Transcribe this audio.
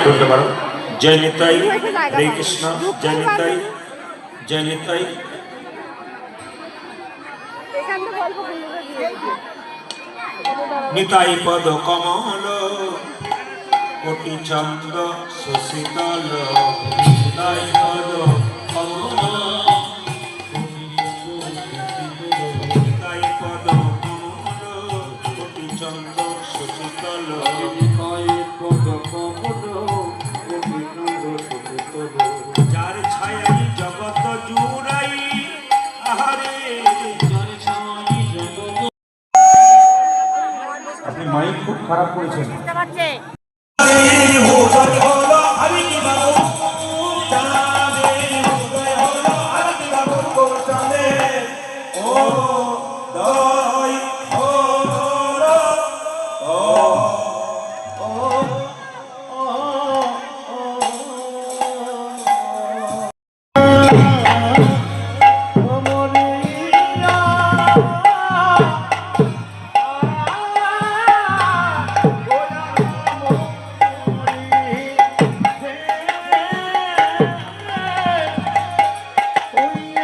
তুলতে পারো। জয় নিতাই, হরে কৃষ্ণ, জয় নিতাই, জয় নিতাই। নিতাই পদ কমল কোটি চন্দ্র সুশীতল, নিতাই পদ কমল, নিতাই পদ কমল কোটি চন্দ্র সুশীতল, নিতাই পদ কমল কোটি চন্দ্র সুশীতল। যার ছায়াই জগৎ জুড়াই, আহারে যার ছায়াই জগৎ। আপনি মাইক খুব খারাপ করেছেন।